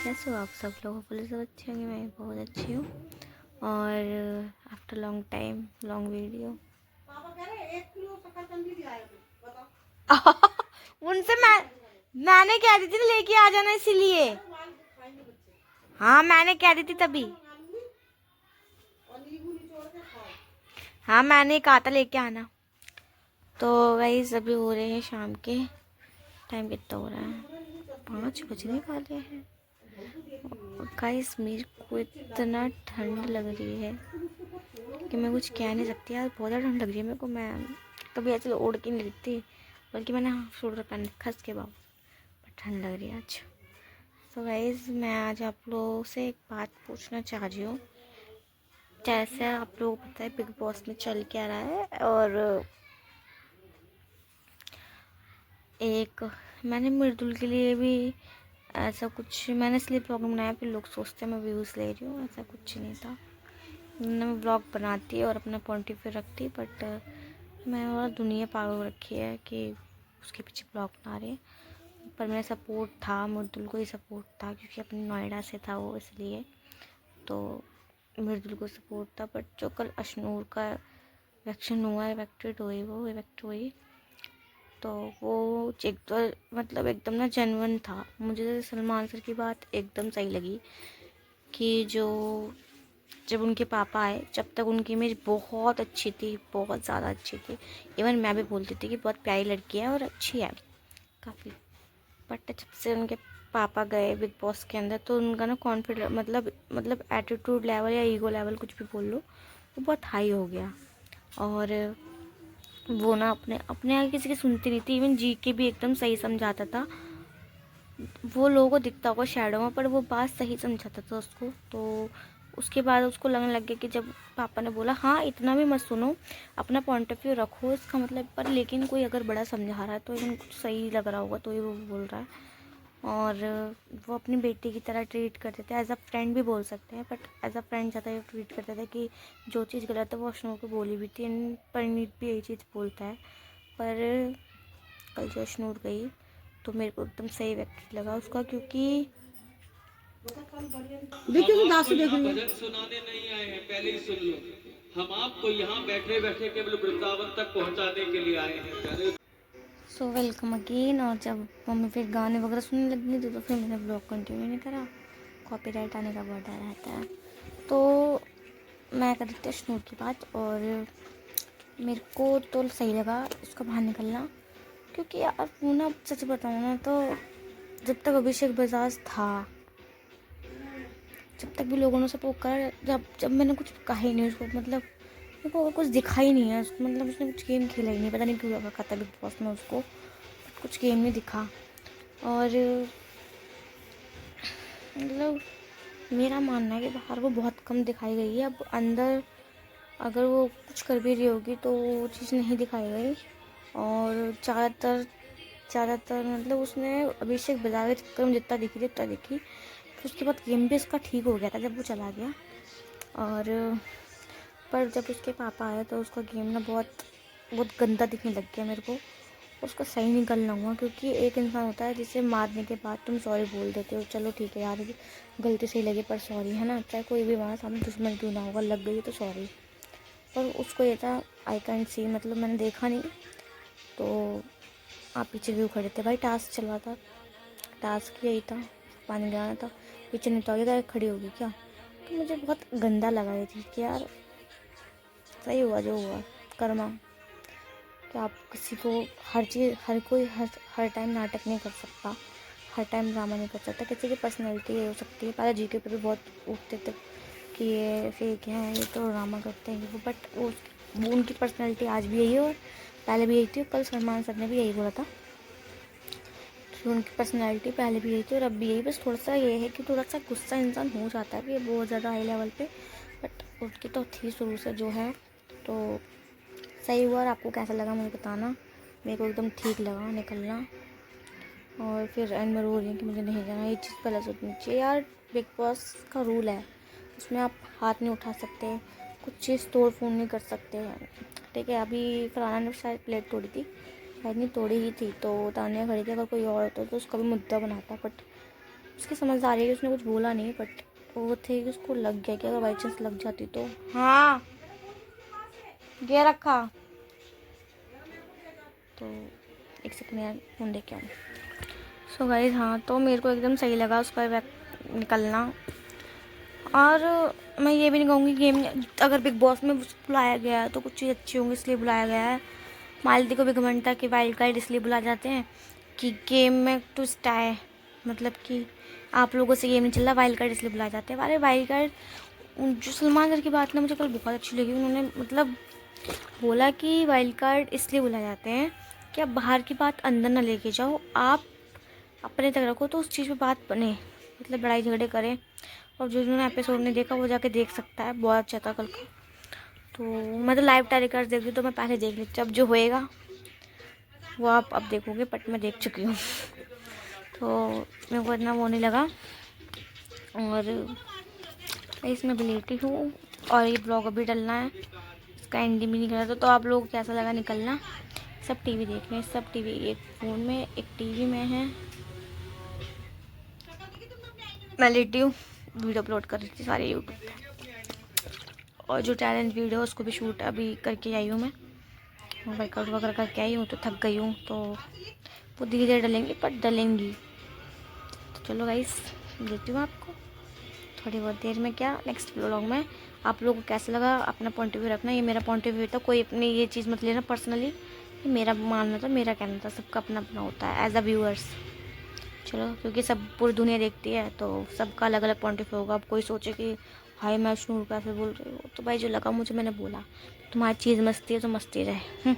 कैसे हो आप सब लोग? पुलिस सब अच्छे होंगे, मैं बहुत अच्छी हूँ। और after long time long video उनसे मैंने कह दी थी ना लेके आ जाना, इसीलिए। हाँ मैंने कह दी थी तभी। हाँ मैंने कहा था लेके आना। तो गाइस अभी हो रहे हैं शाम के, टाइम कितना हो रहा है? 5 बजने वाले हैं। गाइस मेरे को इतना ठंड लग रही है कि मैं कुछ कह नहीं सकती यार। बहुत ज़्यादा ठंड लग रही है मेरे को। मैं कभी ऐसे ओढ़ के नहीं रखती, बल्कि मैंने शोल्डर पहन रखा इसके बाद, पर ठंड लग रही है आज। तो गाइस मैं आज आप लोगों से एक बात पूछना चाह रही हूँ। जैसे आप लोगों को पता है बिग बॉस में चल क्या रहा है, और एक मैंने मृदुल के लिए भी ऐसा कुछ मैंने इसलिए ब्लॉग बनाया, फिर लोग सोचते हैं मैं व्यूज़ ले रही हूँ। ऐसा कुछ नहीं था। मैं ब्लॉग बनाती और अपना पॉइंट ऑफ व्यू रखती, बट मैं और दुनिया पागल रखी है कि उसके पीछे ब्लॉग बना रहे हैं। पर मेरा सपोर्ट था, मृदुल को ही सपोर्ट था, क्योंकि अपनी नोएडा से था वो, इसलिए तो मृदुल को सपोर्ट था। बट जो कल अशनूर का इलेक्शन हुआ, इवेक्ट हुई, तो वो एक तो मतलब एकदम ना जेन्युइन था। मुझे सलमान सर की बात एकदम सही लगी कि जो जब उनके पापा आए, जब तक उनकी इमेज बहुत अच्छी थी, बहुत ज़्यादा अच्छी थी। इवन मैं भी बोलती थी कि बहुत प्यारी लड़की है और अच्छी है काफ़ी। बट जब से उनके पापा गए बिग बॉस के अंदर, तो उनका ना कॉन्फिडेंस मतलब एटीट्यूड लेवल या ईगो लेवल कुछ भी बोल लो, वो बहुत हाई हो गया। और वो ना अपने अपने आगे किसी की सुनती नहीं थी। इवन जी के भी एकदम सही समझाता था। वो लोगों को दिखता होगा शैडो में, पर वो बात सही समझाता था उसको। तो उसके बाद उसको लगने लग गया कि जब पापा ने बोला हाँ इतना भी मत सुनो, अपना पॉइंट ऑफ व्यू रखो, इसका मतलब पर लेकिन कोई अगर बड़ा समझा रहा है तो इवन कुछ सही लग रहा होगा तो ही वो बोल रहा है। और वो अपनी बेटी की तरह ट्रीट करते थे, एज अ फ्रेंड भी बोल सकते हैं, बट एज अ फ्रेंड ज़्यादा ट्रीट करते थे कि जो चीज़ गलत है वो अशनूर को बोली भी थी। परिणीत भी यही चीज़ बोलता है। पर कल जो अशनूर गई तो मेरे को एकदम सही व्यक्ति लगा उसका, क्योंकि देखिए तो दास देख रही है। भजन सुनाने नहीं आए हैं, पहले ही सुन लो। हम आपको यहाँ बैठे बैठे केवल वृंदावन तक पहुँचाने के लिए आए हैं प्यारे। So welcome again. और जब मम्मी फिर गाने वगैरह सुनने लगी थी तो फिर मैंने ब्लॉग कंटिन्यू नहीं करा, कॉपीराइट आने का बहुत डर रहता है। तो मैं कर देती अशनूर की बात, और मेरे को तो सही लगा उसका बाहर निकलना, क्योंकि यार वो ना सच बताऊँ ना तो जब तक अभिषेक बजाज था, जब तक भी लोगों ने सपोर्ट करा, जब जब मैंने कुछ कहा ही नहीं उसको, मतलब मेरे को कुछ दिखा ही नहीं है उसको, मतलब उसने कुछ गेम खेला ही नहीं, पता नहीं क्यों रखा था बिग बॉस में उसको, कुछ गेम नहीं दिखा। और मतलब मेरा मानना है कि बाहर वो बहुत कम दिखाई गई है। अब अंदर अगर वो कुछ कर भी रही होगी तो वो चीज़ नहीं दिखाई गई। और ज़्यादातर मतलब उसने अभिषेक बजाज के चक्कर में जितना दिखी थी उतना दिखी। फिर उसके बाद गेम भी उसका ठीक हो गया था जब वो चला गया। और पर जब उसके पापा आए तो उसका गेम ना बहुत बहुत गंदा दिखने लग गया मेरे को। उसका सही निकलना हुआ, क्योंकि एक इंसान होता है जिसे मारने के बाद तुम सॉरी बोल देते हो, चलो ठीक है यार गलती सही लगी पर सॉरी, है ना। चाहे कोई भी हमारे सामने दुश्मन क्यों ना होगा, लग गई तो सॉरी। पर उसको ये था आई कैंट सी, मतलब मैंने देखा नहीं तो आप पीछे व्यू खड़े थे भाई, टास्क चल रहा था, टास्क यही था, पानी गिराना था, पीछे नहीं तो आगे खड़ी होगी क्या। तो मुझे बहुत गंदा लगा ये चीज़ कि यार सही हुआ जो हुआ, कर्मा। कि आप किसी को हर चीज़ हर कोई हर टाइम नाटक नहीं कर सकता, हर टाइम ड्रामा नहीं कर सकता। किसी की पर्सनैलिटी ये हो सकती है। पहले जी के पे भी बहुत उठते थे कि ये फेक है, ये तो ड्रामा करते हैं वो, बट वो उनकी पर्सनैलिटी आज भी यही है और पहले भी यही थी। कल सलमान सर ने भी यही बोला था कि उनकी पर्सनैलिटी पहले भी यही थी और अब भी यही। बस थोड़ा सा ये है कि थोड़ा सा गुस्सा इंसान हो जाता है कि बहुत ज़्यादा हाई लेवल पे, बट उनकी तो थी शुरू से जो है। तो सही हुआ। और आपको कैसा लगा मुझे बताना। मेरे को एकदम ठीक लगा निकलना। और फिर एंड में रो रही हैं कि मुझे नहीं जाना, ये चीज़ पहले सोचनी चाहिए यार। बिग बॉस का रूल है, उसमें आप हाथ नहीं उठा सकते, कुछ चीज़ तोड़ फोड़ नहीं कर सकते, ठीक है। अभी फरहाना ने शायद प्लेट तोड़ी थी, शायद नहीं तोड़ी ही थी, तो तानिया खड़ी थी, अगर कोई और होता तो उसका भी मुद्दा बनाता, बट उसकी समझदारी है कि उसने कुछ बोला नहीं, बट वो थे कि उसको लग गया कि अगर बाई चांस लग जाती तो। हाँ ये रखा तो एक सेकंड यार, फ़ोन देख के आऊँ। सो गाइस हाँ, तो मेरे को एकदम सही लगा उसका निकलना। और मैं ये भी नहीं कहूँगी गेम, अगर बिग बॉस में बुलाया गया है तो कुछ चीज़ अच्छी होंगी इसलिए बुलाया गया है। मालती को भी घमंड था कि वाइल्ड कार्ड इसलिए बुलाए जाते हैं कि गेम में ट्विस्ट आए, मतलब कि आप लोगों से गेम नहीं चल रहा, वाइल्ड कार्ड इसलिए बुलाए जाते हैं। अरे वाइल्ड कार्ड, जो सलमान सर की बात ना मुझे कल बहुत अच्छी लगी। उन्होंने मतलब बोला कि वाइल्ड कार्ड इसलिए बुलाए जाते हैं कि आप बाहर की बात अंदर ना लेके जाओ, आप अपने तक रखो तो उस चीज़ पे बात बने, मतलब लड़ाई झगड़े करें। और जो जिन्होंने एपिसोड नहीं देखा वो जाके देख सकता है, बहुत अच्छा था कल का। तो मैं तो लाइव टेलीकास्ट देख रही, तो मैं पहले देख लेती, अब जो होएगा वो आप अब देखोगे, बट मैं देख चुकी हूँ। तो मेरे को इतना वो नहीं लगा। और इसमें भी लेटी हूँ और ये ब्लॉग अभी डलना है, इसका एंडिंग भी नहीं करा था। तो आप लोगों को कैसा लगा निकलना? सब टीवी देख रहे हैं, सब टीवी, एक फ़ोन में एक टीवी में है। मैं लेटी हूँ, वीडियो अपलोड कर रही थी सारे यूट्यूब पे, और जो टैलेंट वीडियो उसको भी शूट अभी करके आई हूँ मैं, वर्कआउट वगैरह करके आई हूँ तो थक गई हूँ, तो वो धीरे धीरे डलेंगी पर डलेंगी। तो चलो गाइस, देती हूँ आपको थोड़ी बहुत देर में, क्या नेक्स्ट व्लॉग में। आप लोगों को कैसा लगा अपना पॉइंट ऑफ व्यू रखना, ये मेरा पॉइंट ऑफ व्यू था, कोई अपनी ये चीज़ मत लेना पर्सनली, ये मेरा मानना था, मेरा कहना था, सबका अपना अपना होता है एज अ व्यूअर्स। चलो, क्योंकि सब पूरी दुनिया देखती है तो सबका अलग अलग पॉइंट ऑफ व्यू होगा। अब कोई सोचे कि हाय मैं शनूर कैसे बोल रही हूँ, तो भाई जो लगा मुझे मैंने बोला, तुम्हारी चीज़ मस्ती है तो मस्ती रहे।